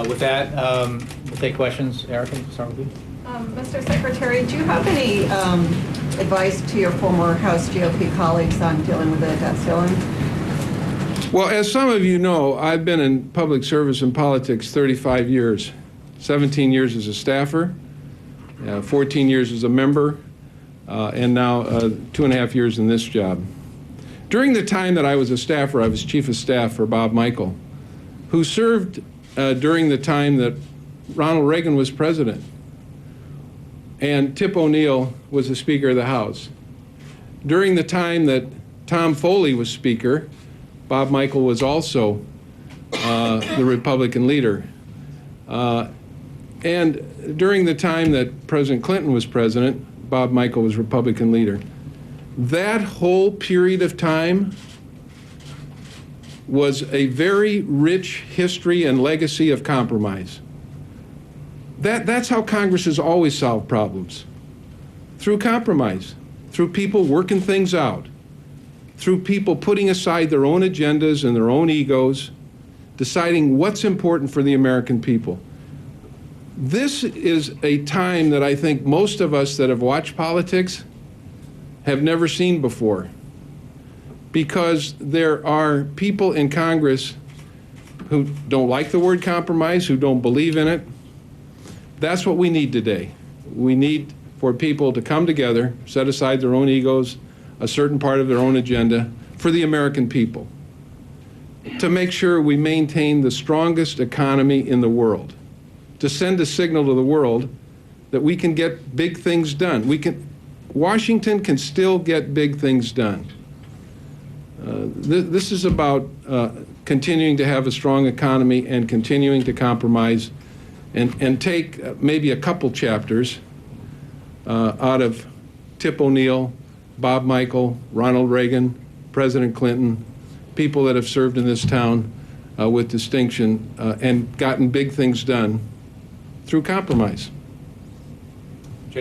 With that, we'll take questions. Erica, start with you. Mr. Secretary, do you have any advice to your former House GOP colleagues on dealing with the debt ceiling? Well, as some of you know, I've been in public service and politics 35 years, 17 years as a staffer, 14 years as a member, and now 2.5 years in this job. During the time that I was a staffer, I was chief of staff for Bob Michel, who served during the time that Ronald Reagan was president, and Tip O'Neill was the Speaker of the House. During the time that Tom Foley was Speaker, Bob Michel was also the Republican leader. And during the time that President Clinton was president, Bob Michel was Republican leader. That whole period of time was a very rich history and legacy of compromise. That's how Congress has always solved problems, through compromise, through people working things out, through people putting aside their own agendas and their own egos, deciding what's important for the American people. This is a time that I think most of us that have watched politics have never seen before, because there are people in Congress who don't like the word compromise, who don't believe in it. That's what we need today. We need for people to come together, set aside their own egos, a certain part of their own agenda for the American people, to make sure we maintain the strongest economy in the world, to send a signal to the world that we can get big things done. Washington can still get big things done. This is about continuing to have a strong economy and continuing to compromise and take maybe a couple chapters out of Tip O'Neill, Bob Michel, Ronald Reagan, President Clinton, people that have served in this town with distinction and gotten big things done through compromise.